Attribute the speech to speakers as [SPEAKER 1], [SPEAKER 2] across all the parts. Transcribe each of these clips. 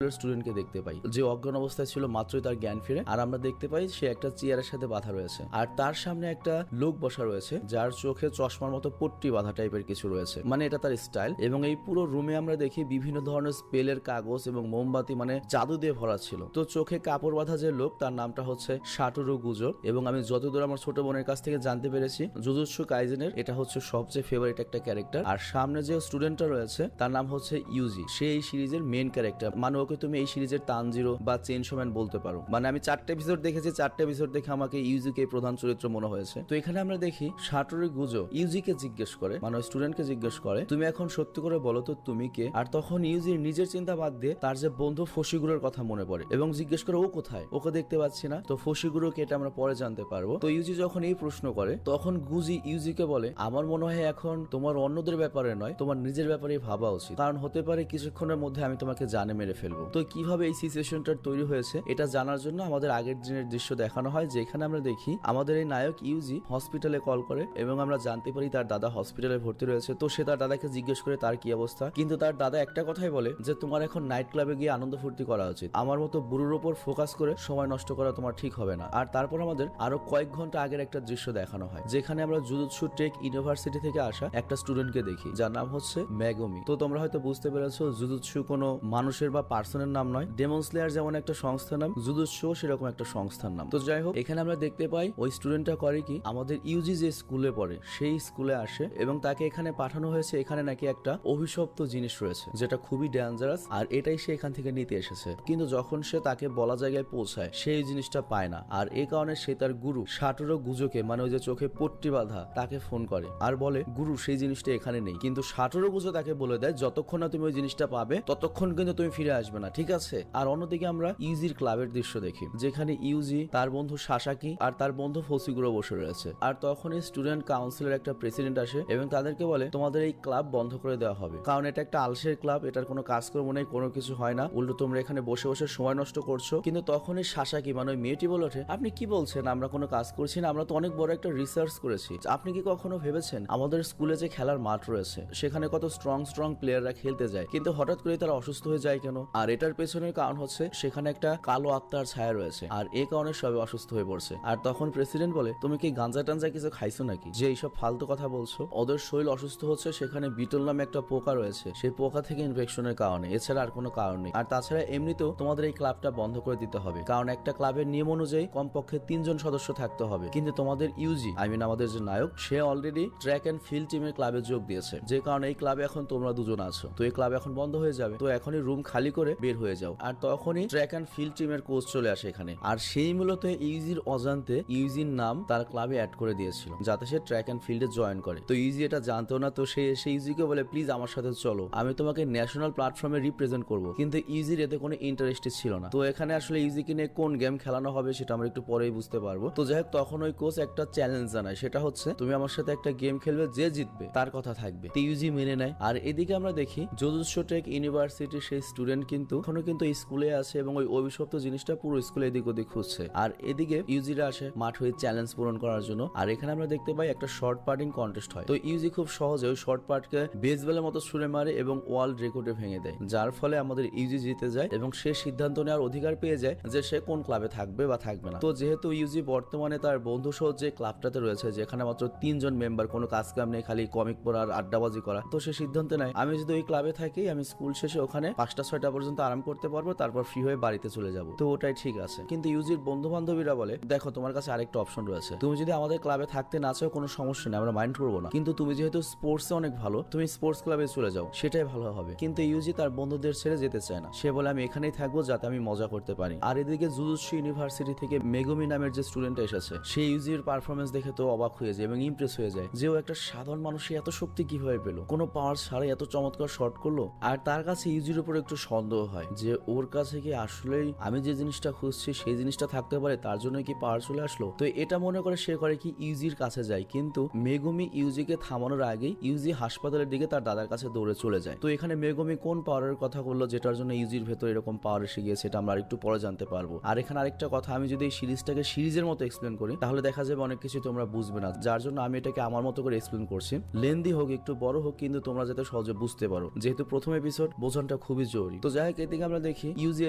[SPEAKER 1] স্টুডেন্টকে দেখতে পাই যে অজ্ঞান অবস্থায় ছিল, মাত্রই তার জ্ঞান ফিরে। আর আমরা দেখতে পাই সে একটা চেয়ারের সাথে বাঁধা রয়েছে, আর তার সামনে একটা লোক বসা রয়েছে যার চোখে চশমার মতো পট্টি বাঁধা টাইপের কিছু রয়েছে, মানে এটা তার স্টাইল। এবং এই পুরো রুমে আমরা দেখি বিভিন্ন ধরনের স্পেলের কাগজ এবং মোমবাতি, মানে জাদু দিয়ে ভরা ছিল। তো চোখে কাপড় বাঁধা যে লোক, তার নামটা হচ্ছে সাটোরু গুজো। এবং আমি যতদূর আমার ছোট বোনের কাছ থেকে জানতে পেরেছি, জুজুৎসু কাইজেনের এটা হচ্ছে সবচেয়ে ফেভারিট একটা ক্যারেক্টার। আর সামনে যে স্টুডেন্টটা রয়েছে তার নাম হচ্ছে ইউজি, সে এই সিরিজের মেইন ক্যারেক্টার। মানে ওকে তুমি এই সিরিজের তানজিরো বা চেইনসো ম্যান বলতে পারো। মানে আমি 4টা এপিসোড দেখেছি, 4টা এপিসোড দেখে আমাকে ইউজিকে প্রধান চরিত্র মনে হয়েছে। তো এখানে আমরা দেখি সাটোরু গুজো ইউজিকে জিজ্ঞেস করে, মানে স্টুডেন্টকে জিজ্ঞেস করে, তুমি এখন সত্যি করে বলো তো তুমি কে? আর তখন ইউজির নিজের চিন্তা বাদ দিয়ে তার যে বন্ধু ফসিগুরোর কথা মনে পড়ে এবং জিজ্ঞেস করে ও কোথায়, ওকে দেখতে পাচ্ছি না। তো ফসিগুরোকে এটা আমরা পরে জানতে পারবো। তো ইউজি যখন এই প্রশ্ন করে তখন গুজি ইউজিকে বলে, আমার মনে হয় এখন তোমার অন্যদের ব্যাপারে নয়, তোমার নিজের ব্যাপারে ভাবা উচিত, কারণ হতে পারে কিছুক্ষণের মধ্যে আমি তোমাকে জানে মেরে ফেলবো। তো কিভাবে এই সিচুয়েশনটা তৈরি হয়েছে এটা জানার জন্য আমাদের আগের দিনের দৃশ্য দেখানো হয়, যেখানে আমরা দেখি আমাদের এই নায়ক ইউজি হসপিটালে কল করে এবং আমরা জানতে পারি তার দাদা হসপিটালে ভর্তি রয়েছে। তো সে তার দাদাকে জিজ্ঞেস করে তার কি অবস্থা, কিন্তু তার দাদা একটা কথাই বলে যে তোমার এখন নাইট ক্লাবে গিয়ে আনন্দ ফুর্তি করা উচিত, আমার মতো বুড়োর উপর ফোকাস করে সময় নষ্ট করা তোমার ঠিক হবে না। আর তারপর আমাদের আরো কয়েক ঘন্টা আগের একটা দৃশ্য দেখানো হয়, যেখানে আমরা জুজুৎসু টেক ইউনিভার্সিটি থেকে আসা একটা স্টুডেন্টকে দেখি যার নাম হচ্ছে মেগুমি। তো তোমরা হয়তো বুঝতে পেরেছো জুজুৎসু কোনো মানুষের বা পার্সনের নাম নয়। ডেমন স্লেয়ার যেমন একটা সংস্থার নাম, জুজুৎসু সেরকম একটা সংস্থার নাম। তো যাই হোক, এখানে আমরা দেখতে পাই ওই স্টুডেন্টটা করে কি, আমাদের ইউজি যে স্কুলে পড়ে সেই স্কুলে আসে এবং তাকে এখানে পাঠানো হয়েছে। এখানে নাকি একটা অভিশপ্ত জিনিস রয়েছে যেটা খুবই ডেঞ্জারাস, আর এটাই সে এখান থেকে নিতে এসেছে। কিন্তু যখন সে তাকে বলা জায়গায় পৌঁছায় সেই জিনিসটা পায় না, আর এই কারণে সে তার গুরু সাটোরু গুজোকে, মানে ওই যে চোখে পট্টি বাঁধা, তাকে ফোন করে আর বলে গুরু সেই জিনিসটা এখানে নেই। কিন্তু সাটোরু গুজো তাকে বলে দেয় যতক্ষণ না তুমি ওই জিনিসটা পাবে ততক্ষণ কিন্তু তুমি ফিরে আসবে না, ঠিক আছে? আর অন্যদিকে আমরা ইউজির ক্লাবের দৃশ্য দেখি, যেখানে ইউজি, তার বন্ধু সাসাকি আর তার বন্ধু ফসিগুরো বসে রয়েছে। আর তখনই স্টুডেন্ট কাউন্সিলের একটা প্রেসিডেন্ট আসে এবং তাদেরকে বলে তোমাদের এই ক্লাব বন্ধ করে দেওয়া হবে, কারণ এটা একটা আলসের ক্লাব, এটার কোনো কাজকর্ম নেই, কোনো কিছু হয় না, উল্টো তোমরা এখানে বসে বসে সময় নষ্ট করছো। কিন্তু তখনই সাসাকি, মানে ওই মেয়েটি বলে ওঠে, আপনি কি বলছেন, আমরা কোনো কাজ করছি না, আমরা তো অনেক বড় একটা রিসার্চ করেছি। আপনি কি কখনো ভেবেছেন আমাদের স্কুলে যে খেলার মাঠ রয়েছে সেখানে কত স্ট্রং স্ট্রং প্লেয়াররা খেলতে যায়, কিন্তু হঠাৎ করে তারা অসুস্থ হয়ে যায় কেন? আর এটার পেছনের কারণ হচ্ছে সেখানে একটা কালো আত্মার ছায়া রয়েছে, আর এই কারণে সবাই অসুস্থ হয়ে পড়ছে। আর তখন প্রেসিডেন্ট বলে, তুমি কি গাঞ্জা টাঞ্জা কিছু খাইছো নাকি যে এইসব ফালতু কথা বলছো? ওদের শরীর অসুস্থ হচ্ছে, সেখানে বিটল নামে একটা পোকা রয়েছে, সেই পোকা থেকে ইনফেকশনের কারণে, এছাড়া আর কোনো কারণ নেই। আর তাছাড়া এমনিতেও তোমাদের এই ক্লাবটা বন্ধ করে দিতে হবে, কারণ একটা ক্লাবের নিয়ম অনুযায়ী কমপক্ষে 3 জন সদস্য থাকতে হবে। কিন্তু তোমাদের ইউজি, আমাদের যে নায়ক, সে অলরেডি ট্র্যাক এন্ড ফিল্ড টিমের ক্লাবে যোগ দিয়েছে, যে কারণে এই ক্লাবে এখন তোমরা দুজন আছো। তো এই ক্লাব এখন বন্ধ হয়ে যাবে, তো এখনই রুম খালি করে বের হয়ে যাও। আর তখনই ট্র্যাক এন্ড ফিল্ড টিমের কোচ চলে আসে এখানে, আর সেই মূলত ইউজির অজান্তে ইউজির নাম তার ক্লাবে অ্যাড করে দিয়েছিল যাতে সে ট্র্যাক এন্ড ফিল্ডে জয়েন করে। তো ইউজি এটা জানতো না, তো সে ইউজিকে বলে, প্লিজ আমার সাথে চলো, আমি তোমাকে ন্যাশনাল প্ল্যাটফর্মে রিপ্রেজেন্ট করবো। কিন্তু ইউজির এতে কোনো ইন্টারেস্টেড ছিল না। তো এখানে আসলে ইউজিকে নিয়ে কোন গেম খেলানো হবে সেটা আমরা একটু পরেই বুঝতে পারবো। তো যাই হোক, তখন ওই কোচ একটা চ্যালেঞ্জ জানায়, সেটা হচ্ছে তুমি আমার সাথে একটা গেম খেলবে, যে জিতবে তার কথা থাকবে। তো ইউজি মেনে নেয়। আর এদিকে আমরা দেখি জুজুৎসু টেক ইউনিভার্সিটির সেই স্টুডেন্ট কিন্তু এখনো কিন্তু এই স্কুলে আছে এবং ওই অভিশপ্ত জিনিসটা পুরো স্কুলে এদিক ওদিক খুঁজছে। আর এদিকে ইউজিরা আসে মাঠ হয়ে চ্যালেঞ্জ পূরণ করার জন্য। আর এখানে আমরা দেখতে পাই একটা শর্ট পার্টিং কন্টেস্ট হয়। তো ইউজি খুব সহজে ওই শর্ট পার্টকে বেসবলের মতো ছুড়ে মারে এবং ওয়ার্ল্ড রেকর্ডে ভেঙে দেয়, যার ফলে আমাদের ইউজি জিতে যায় এবং সে সিদ্ধান্ত নেওয়ার অধিকার পেয়ে যায় যে সে কোন ক্লাবে থাকবে বা থাকবে না। তো যেহেতু ইউজি বর্তমানে তার বন্ধু সহ যে ক্লাবটাতে রয়েছে, যেখানে মাত্র 3 জন মেম্বার, কোনো কাজ কাম নেই, খালি কমিক পড়া আর আড্ডাবাজি করা, তো সে সিদ্ধান্ত নেয় আমি যদি ওই ক্লাবে থাকি আমি স্কুল শেষে ওখানে 5টা-6টা পর্যন্ত আরাম করতে পারবো, তারপর ফ্রি হয়ে বাড়িতে চলে যাব। তো ওটাই ঠিক আছে। কিন্তু ইউজির বন্ধু বান্ধবীরা বলে, দেখো তোমার কাছে আরেকটা অপশন রয়েছে, তুমি যদি আমাদের ক্লাবে থাকতে না চাও কোনো সমস্যা নেই, আমরা মাইন্ড করবো না, কিন্তু তুমি যেহেতু স্পোর্টসে অনেক ভালো, তুমি স্পোর্টস ক্লাবে চলে যাও, সেটাই ভালো হবে। কিন্তু ইউজি তার বন্ধুদের ছেড়ে যেতে চায় না, সে বলে আমি এখানেই থাকবো যাতে আমি মজা করতে পারি। আর এদিকে জুজুৎসু ইউনিভার্সিটি থেকে মেগুমি নামের যে স্টুডেন্ট এসেছে, সে ইউজির পারফরমেন্স দেখে তো অবাক হয়ে যায় এবং ইমপ্রেস হয়ে যায় যে ও একটা সাধারণ মানুষই এত শক্তি কিভাবে পেল, কোনো পাওয়ার ছাড়াই এত চমৎকার শট করলো। আর তার কাছে ইউজির উপর একটু সন্দেহ হয় যে ওর কাছে কি আসলেই আমি যে জিনিসটা খুঁজছি সেই জিনিসটা থাকতে পারে, তার জন্য কি পাওয়ার চলে আসলো। তো এটা মনে করে সে করে কি ইউজির কাছে যায়, কিন্তু মেগুমি ইউজিকে থামানোর আগেই ইউজি হাসপাতালের দিকে তার দাদার কাছে দৌড়ে চলে যায়। তো এখানে মেগুমি কোন পাওয়ারের কথা বললো যেটার জন্য ইউজির ভেতর এরকম পাওয়ার এসে গিয়েছে, এটা আমরা আরেকটু পরে জানতে পারবো। আর এখানে আরেকটা কথা, আমি যদি এই সিরিজটাকে সিরিজের মতো এক্সপ্লেন করি তাহলে দেখা যাবে অনেক কিছু তোমরা বুঝবে না, যার জন্য আমি এটাকে আমার মতো করে এক্সপ্লেন করছি। লেন্দি হোক, একটু বড় হোক, কিন্তু তোমরা যাতে সহজে বুঝতে পারো, যেহেতু প্রথম এপিসোড বোঝানটা খুবই জরুরি। তো যাই যাই হোক, এদিকে আমরা দেখি ইউজি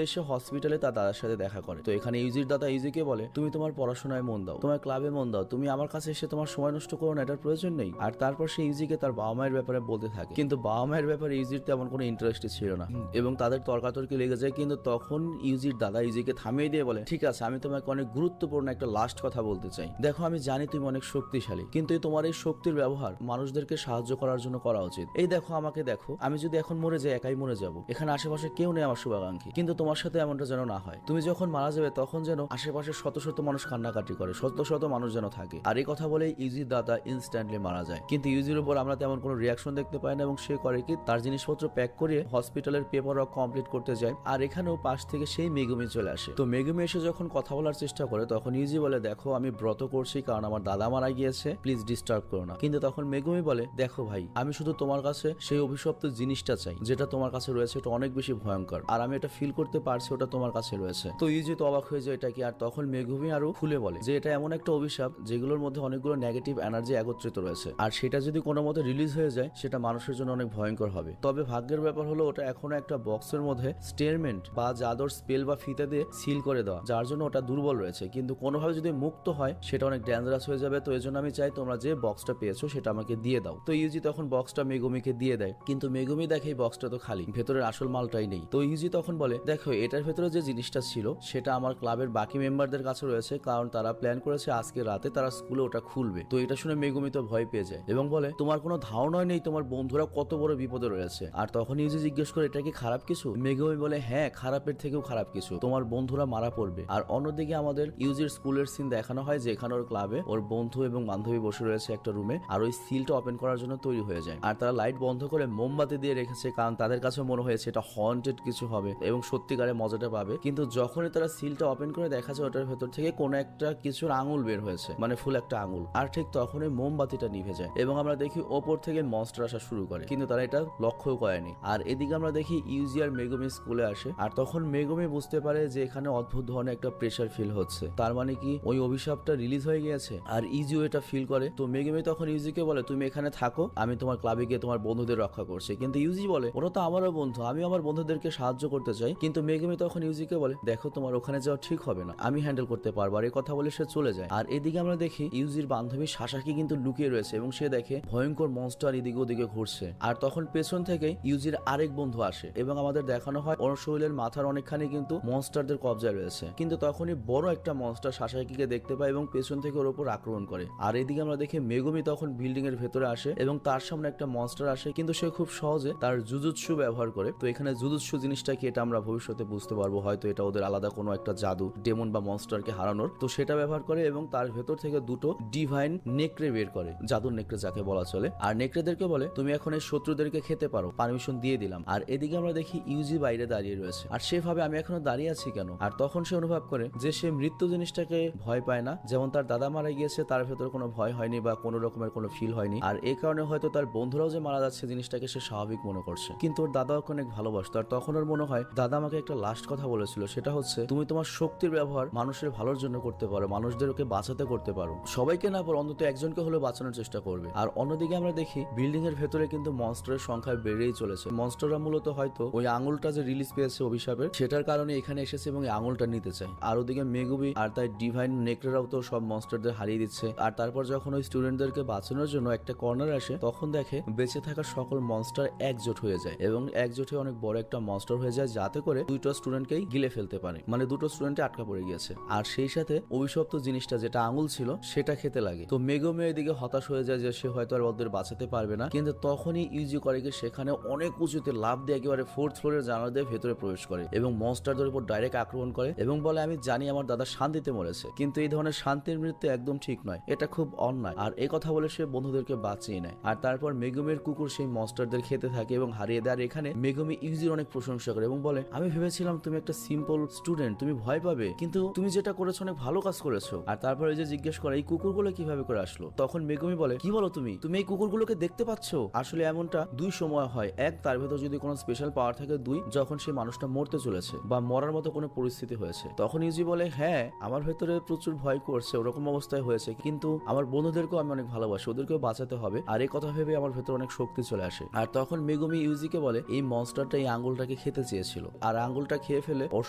[SPEAKER 1] এসে হসপিটালে তার দাদার সাথে দেখা করে। তো এখানে ইউজির দাদা ইউজিকে বলে তুমি তোমার পড়াশোনায় মন দাও, তোমার ক্লাবে মন দাও, তুমি আমার কাছে এসে তোমার সময় নষ্ট করো না, এটার প্রয়োজন নেই। আর তারপর সে ইউজিকে তার বাবা মায়ের ব্যাপারে বলতে থাকে, কিন্তু বাবা মায়ের ব্যাপারে ইউজির তেমন কোনো ইন্টারেস্টই ছিল না এবং তাদের তর্কাতর্কি লেগে যায়। কিন্তু তখন ইউজির দাদা ইউজিকে থামিয়ে দিয়ে বলে ঠিক আছে, আমি তোমাকে অনেক গুরুত্বপূর্ণ একটা লাস্ট কথা বলতে চাই। দেখো, আমি জানি তুমি অনেক শক্তিশালী, কিন্তু তোমার এই শক্তির ব্যবহার মানুষদেরকে সাহায্য করার জন্য করা উচিত। এই দেখো, আমাকে দেখো, আমি যদি এখন মরে যাই একাই মরে যাব, এখানে আশেপাশে কেউ নেই আমার শুভাকাঙ্ক্ষী, কিন্তু তোমার সাথে এমনটা যেন না হয়। তুমি যখন মারা যাবে তখন যেন আশেপাশে শত শত মানুষ কান্নাকাটি করে, শত শত মানুষ যেন থাকে। আর এই কথা বলে ইউজির দাদা ইনস্ট্যান্টলি মারা যায়। কিন্তু ইউজির উপর আমরা তেমন কোনো রিয়াকশন দেখতে পাই না এবং সে করে কি তার জিনিসপত্র প্যাক করিয়ে হসপিটালের পেপার ওয়ার্ক কমপ্লিট করতে যায়। আর এখানেও পাশ থেকে সেই মেগুমি চলে আসে। তো মেগুমি এসে যখন কথা বলার চেষ্টা করে তখন ইউজি বলে দেখো, আমি ব্রত করছি কারণ আমার দাদা মারা গিয়েছে, প্লিজ ডিস্টার্ব করো না। কিন্তু তখন মেগুমি বলে দেখো ভাই, আমি শুধু তোমার কাছে সেই অভিশপ্ত জিনিসটা চাই যেটা তোমার কাছে রয়েছে, এটা অনেক বেশি ভয়ঙ্কর আর আমি এটা ফিল করতে পারছি ওটা তোমার কাছে রয়েছে। তো ইউজি তো অবাক হয়ে যায় এটা কি। আর তখন মেগুমি আরো খুলে বলে যে এটা এমন একটা অভিশাপ যেগুলোর মধ্যে অনেকগুলো নেগেটিভ এনার্জি একত্রিত রয়েছে, আর সেটা যদি কোনো মতে রিলিজ হয়ে যায় সেটা মানুষের জন্য অনেক ভয়ঙ্কর হবে। তবে ভাগ্যের ব্যাপার হলো ওটা এখনো একটা বক্সের মধ্যে স্টেরমেন্ট বা জাদুর স্পেল বা ফিতে দিয়ে সিল করে দেওয়া, যার জন্য ওটা দুর্বল রয়েছে। কিন্তু কোনোভাবে যদি মুক্ত হয় সেটা অনেক ডেঞ্জারাস হয়ে যাবে। তো এই জন্য আমি চাই তোমরা যে বক্সটা পেয়েছো সেটা আমাকে দিয়ে দাও। তো ইউজি তখন বক্সটা মেগুমিকে দিয়ে দেয়, কিন্তু মেগুমি দেখে এই বক্সটা তো খালি, ভেতরের আসল মালটাই নেই। তো ইউজি তখন বলে দেখো, এটার ভেতরে যে জিনিসটা ছিল সেটা আমার ক্লাবের বাকি মেম্বারদের কাছে রয়েছে, কারণ তারা প্ল্যান করেছে আজকে রাতে তারা স্কুলে ওটা খুলবে। তো এটা শুনে মেগুমি তো ভয় পেয়ে যায় এবং বলে তোমার কোনো ধারণাই নেই তোমার বন্ধুরা কত বড় বিপদে রয়েছে। আর তখন ইউজি জিজ্ঞেস করে এটা কি খারাপ কিছু? মেগুমি বলে হ্যাঁ, খারাপের থেকেও খারাপ কিছু, তোমার বন্ধুরা মারা পড়বে। আর অন্যদিকে আমাদের ইউজির স্কুলের সিন দেখানো হয় যেখানে ওর ক্লাবে ওর বন্ধু এবং বান্ধবী বসে রয়েছে একটা রুমে, আর ওই সিলটা ওপেন করার জন্য তৈরি হয়ে যায়। আর তারা লাইট বন্ধ করে মোমবাতি দিয়ে রেখেছে, কারণ তাদের কাছে মনে হয়েছে এটা হন্টেড কিছু হবে এবং সত্যিকারে মজাটা পাবে। কিন্তু যখনই তারা সিলটা ওপেন করে দেখা যায় ওটার ভেতর থেকে কোনো একটা কিছুর আঙুল বের হয়েছে, মানে ফুল একটা আঙুল। আর ঠিক তখনই মোমবাতিটা নিভে যায় এবং আমরা দেখি ওপর থেকে মনস্টার আসা শুরু করে, কিন্তু তারা এটা লক্ষ্যও করেনি। আর এদিকে আমরা দেখি ইউজি আর মেগুমি স্কুলে আসে, আর তখন মেগুমি বুঝতে পারে যে এখানে অদ্ভুত ধরনের একটা প্রেসার ফিল হচ্ছে, তার মানে কি ওই অভিশাপটা রিলিজ হয়ে গিয়েছে। আর ইউজিও এটা ফিল করে। তো মেগুমি তখন ইউজিকে বলে তুমি এখানে থাকো, আমি তোমার ক্লাবে গিয়ে তোমার বন্ধুদের রক্ষা করছি। কিন্তু ইউজি বলে ওরা তো আমারও বন্ধু, আমি আমার বন্ধুদেরকে সাহায্য করতে চাই। কিন্তু মেগুমি তখন ইউজিকে বলে দেখো, তোমার ওখানে যাওয়া ঠিক হবে না, আমি হ্যান্ডেল করতে পারবো। আর এই কথা বলে সে চলে যায়। আর এদিকে আমরা দেখি ইউজির বান্ধবী সাসাকি কিন্তু লুকিয়ে রয়েছে এবং সে দেখে ভয়ঙ্কর মনস্টার এদিকে ওদিকে ঘুরছে। আর তখন পেছন থেকে ইউজির আরেক বন্ধু আসে এবং আমাদের দেখানো হয় ওর শরীরের মাথার অনেকখানি কিন্তু মনস্টারদের কবজায় রয়েছে। কিন্তু তখনই বড় একটা মনস্টার সাসাকিকে দেখতে পায় এবং পেছন থেকে ওর উপর আক্রমণ করে। আর এদিকে আমরা দেখি মেগুমি তখন বিল্ডিং এর ভেতরে আসে এবং তার সামনে একটা মনস্টার আসে, কিন্তু সে খুব সহজে তার জুজুৎসু ব্যবহার করে। তো এখানে জুজুৎসু জিনিসটা কি এটা আমরা ভবিষ্যতে বুঝতে পারবো, হয়তো এটা ওদের আলাদা কোনো একটা জাদু, ডেমন বা মনস্টারকে হারানোর। তো সেটা ব্যবহার করে এবং তার ভেতর থেকে দুটো ডিভাইন নেকড়ে বের করে, জাদুর নেকড়ে যাকে বলা চলে। আর নেকড়েদেরকে বলে তুমি এখন এই শত্রুদেরকে খেতে পারো, পারমিশন দিয়ে দিলাম। আর এদিকে আমরা দেখি ইউজি বাইরে দাঁড়িয়ে রয়েছে, আর সে ভাবে আমি এখনো দাঁড়িয়ে আছি কেন। আর তখন সে অনুভব করে যে সে মৃত্যু জিনিসটাকে ভয় পায় না, যেমন তার দাদা মারা গিয়েছে তার ভেতরে কোনো ভয় হয়নি বা কোনো রকমের কোনো ফিল হয়নি। আর এই কারণে হয়তো তার বন্ধুরাও যে মারা যাচ্ছে জিনিসটাকে সে স্বাভাবিক মনে করছে। কিন্তু ওর দাদা ওকে অনেক ভালোবাসতো। আর তখন ওর মনে হয় দাদা আমাকে একটা লাস্ট কথা বলেছিল, সেটা হচ্ছে তুমি তোমার শক্তির ব্যবহার মানুষের ভালোর জন্য করতে পারো, মানুষদেরকে বাঁচাতে করতে পারো, সবাইকে না পারো অন্তত একজনকে হলেও বাঁচানোর চেষ্টা করবে। আর অন্যদিকে আমরা দেখি বিল্ডিং এর ভেতরে কিন্তু মনস্টারের সংখ্যা বেড়েই চলেছে। মনস্টাররা মূলত হয়তো ওই আঙুলটা যে রিলিজ পেয়েছে অভিশাপের, সেটার কারণে এখানে এসেছে এবং এই আঙুলটা নিতে চায়। আর ওদিকে মেগুবি আর তাই ডিভাইন নেকড়েরাও তো সব মনস্টারদের হারিয়ে দিচ্ছে। আর তারপর যখন ওই স্টুডেন্টদেরকে বাঁচানোর জন্য একটা কর্নার আসে, তখন দেখে বেঁচে থাকা সকল মনস্টার একজোট হয়ে যায় এবং একজোট হয়ে অনেক বড় একটা মনস্টার হয়ে যায়, যাতে করে দুটো স্টুডেন্টকেই গিলে ফেলতে পারে, মানে দুটো স্টুডেন্টে আটকা পড়ে গিয়েছে। আর সেই সাথে অভিশপ্ত জিনিসটা যেটা আঙুল ছিল সেটা খেতে লাগে। তো মেগুমি এদিকে হতাশ হয়ে যায় যে সে হয়তো আর ওদের বাঁচাতে পারবে না। কিন্তু তখনই ইউজি করে কি সেখানে অনেক উঁচুতে লাফ দিয়ে একেবারে 4th ফ্লোরের জানালা দিয়ে ভেতরে প্রবেশ করে এবং মনস্টারদের উপর ডাইরেক্ট আক্রমণ করে এবং বলে আমি জানি আমার দাদা শান্তিতে মরেছে, কিন্তু এই ধরনের শান্তির মৃত্যু একদম ঠিক নয়, এটা খুব অন্যায়। আর এই কথা বলে সে বন্ধুদেরকে বাঁচিয়ে নেয়। আর তারপর মেগুমির কুকুর সেই মনস্টারদের খেতে থাকে এবং হারিয়ে দেয়। আর এখানে মেগুমি ইউজির অনেক প্রশংসা করে এবং বলে আমি ভেবেছিলাম তুমি একটা সিম্পল স্টুডেন্ট, তুমি ভয় পাবে, কিন্তু তুমি যেটা করেছো অনেক ভালো কাজ করেছো। আর তারপর এই যে জিজ্ঞেস করে এই কুকুরগুলো কিভাবে করে আসলো, তখন মেগুমি বলে কি বলো তুমি এই কুকুরগুলোকে দেখতে পাচ্ছ? আসলে এমনটা দুই সময় হয়, এক তার ভেতর যদি কোনো স্পেশাল পাওয়ার থাকে, দুই যখন সেই মানুষটা মরতে চলেছে বা মরার মতো কোনো পরিস্থিতি হয়েছে। তখন ইউজি বলে হ্যাঁ, আমার ভেতরে প্রচুর ভয় করছে, ওরকম অবস্থায় হয়েছে, কিন্তু আমার বন্ধুদেরকেও আমি অনেক ভালোবাসি, ওদেরকেও বাঁচাতে হবে। আর এই কথা ভেবে আমার ভেতরে অনেক শক্তি চলে আসে। আর তখন মেগুমি ইউজিকে বলে এই মনস্টারটা এই আঙ্গুলটা আঙুলটাকে খেতে চেয়েছিল, আর আঙুলটা খেয়ে ফেলে ওর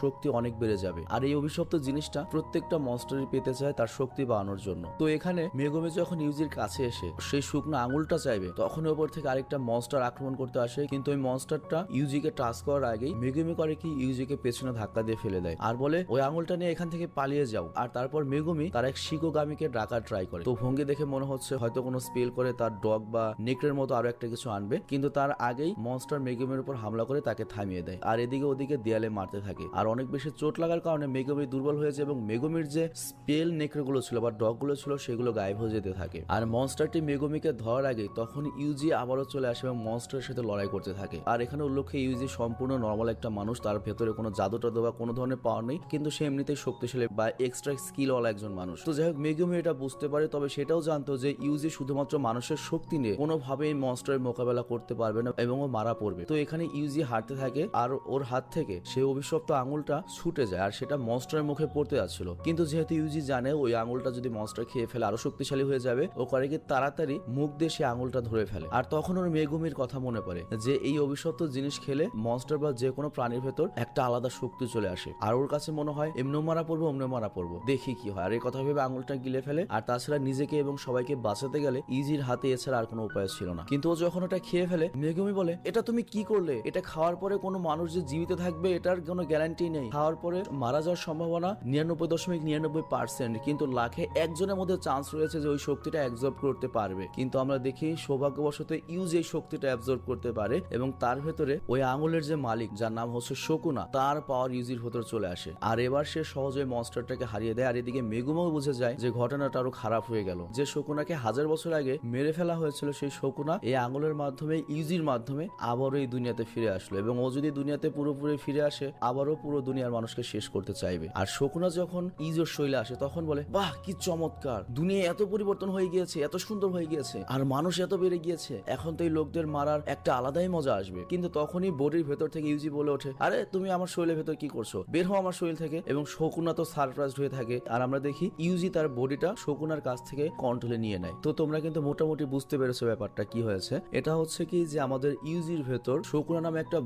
[SPEAKER 1] শক্তি অনেক বেড়ে যাবে। আর এই অভিশপ্ত জিনিসটা প্রত্যেকটা মনস্টারই পেতে চায় তার শক্তি বাড়ানোর জন্য। তো এখানে মেগুমি যখন ইউজির কাছে এসে সেই শুকনো আঙুলটা চাইবে, তখন ওপর থেকে আরেকটা মনস্টার আক্রমণ করতে আসে। কিন্তু ওই মনস্টারটা ইউজিকে টাচ করার আগেই মেগুমি করে কি ইউজিকে পেছনে ধাক্কা দিয়ে ফেলে দেয় আর বলে ওই আঙুলটা নিয়ে এখান থেকে পালিয়ে যাও। আর তারপর মেগুমি তার এক শিকোগামীকে ডাকার ট্রাই করে। তো ভঙ্গি দেখে মনে হচ্ছে হয়তো কোনো স্পেল করে তার ডগ বা নেকড়ের মতো আরো একটা কিছু আনবে, কিন্তু তার আগেই মনস্টার মেগুমির উপর হামলা করে তাকে থামিয়ে দেয় আর এদিকে ওদিকে দেয়ালে মারতে থাকে। আর অনেক বেশি চোট লাগার কারণে মেগুমি দুর্বল হয়ে যায় এবং মেগুমির যে স্পেল নেকড়ে গুলো ছিল বা ডগ গুলো ছিল সেগুলো গায়েব হয়ে যেতে থাকে। আর মনস্টারটি মেগুমিকে ধরার আগে তখন ইউজি আবারও চলে আসে এবং মনস্টারের সাথে লড়াই করতে থাকে। আর এখানে উল্লেখ্য ইউজি সম্পূর্ণ নর্মাল একটা মানুষ, তার ভেতরে কোনো জাদু টাদু বা কোনো ধরনের পাওয়ার নেই, কিন্তু সে এমনিতেই শক্তিশালী বা এক্সট্রা স্কিল ওয়ালা একজন মানুষ। তো যাই হোক মেগুমি এটা বুঝতে পারে, তবে সেটাও জানতো যে ইউজি শুধুমাত্র মানুষের শক্তি নিয়ে কোনোভাবেই এই মনস্টারের মোকাবেলা করতে পারবে না এবং ও মারা পড়বে। তো এখানে ইউজি হারতে থাকে আর ওর হাত থেকে সে অভিশপ্ত আঙুলটা ছুটে যায় আর সেটা মনস্টারের মুখে পড়তে যাচ্ছিল। কিন্তু যেহেতু ইউজি জানে ওই আঙুলটা যদি মনস্টার খেয়ে ফেলে আরো শক্তিশালী হয়ে যাবে, ও করে কি তাড়াতাড়ি মুখ দিয়ে সে আঙুলটা ধরে ফেলে। আর তখন ওর মেগুমির কথা মনে পড়ে যে এই অভিশপ্ত জিনিস খেলে মনস্টার বা যে কোনো প্রাণীর ভেতর একটা আলাদা শক্তি চলে আসে। আর ওর কাছে মনে হয় এমনি মারা পড়বো অমনি মারা পড়বো, দেখি কি হয়। আর এই কথা ভেবে আঙুলটা গিলে ফেলে। আর তাছাড়া নিজেকে এবং সবাইকে বাঁচাতে গেলে ইউজির হাতে এছাড়া আর কোনো উপায় ছিল না। কিন্তু ও যখন ওটা খেয়ে ফেলে মেগুমি বলে এটা তুমি কি করলে? এটা খাওয়ার পরে কোনো মানুষ যে জীবিত থাকবে এটার কোনো গ্যারান্টি নেই। খাওয়ার পরে মারা যাওয়ার সম্ভাবনা 99.99%, কিন্তু লাখে একজনের মধ্যে চান্স রয়েছে যে ওই শক্তিটা অ্যাবজর্ব করতে পারবে। কিন্তু আমরা দেখি সৌভাগ্যবশত ইউজ এই শক্তিটা অ্যাবজর্ব করতে পারে এবং তার ভেতরে ওই আঙুলের যে মালিক যার নাম হচ্ছে শকুনা, তার পাওয়ার ইউজির ভেতর চলে আসে। আর এবার সে সহজে মনস্টারটাকে হারিয়ে দেয়। আর এদিকে মেগুমাও বুঝে যায় যে ঘটনাটা আরো খারাপ হয়ে গেল। যে শকুনাকে 1000 বছর আগে মেরে ফেলা হয়েছিল সেই শকুনা এই আঙুলের মাধ্যমে ইউজির মাধ্যমে আবারও এই দুনিয়াতে ফিরে আসলো এবং ও যদি দুনিয়াতে পুরোপুরি ফিরে আসে আবারও পুরো দুনিয়ার মানুষকে শেষ করতে চাইবে। আর শকুনা যখন ইউজির শৈলে আসে তখন বলে বাহ কি চমৎকার, দুনিয়া এত পরিবর্তন হয়ে গিয়েছে, এত সুন্দর হয়ে গিয়েছে আর মানুষ এত বেড়ে গিয়েছে, এখন তো এই লোকদের মারার একটা আলাদাই মজা আসবে। কিন্তু তখনই বডির ভেতর থেকে ইউজি বলে ওঠে আরে তুমি আমার শৈলের ভেতর কি করছো, বের হও আমার শৈল থেকে। এবং শকুনা তো সারপ্রাইজড হয়ে থাকে আর আমরা দেখি ইউজি তার বডিটা শকুনার কাছ থেকে কন্ট্রোলে নিয়ে নেয়। তো তোমরা কিন্তু মোটামুটি বুঝতে পেরেছো ব্যাপারটা কি হয়েছে। এটা হচ্ছে কি যে আমাদের ইউজির ভেতর শকুনা নামে একটা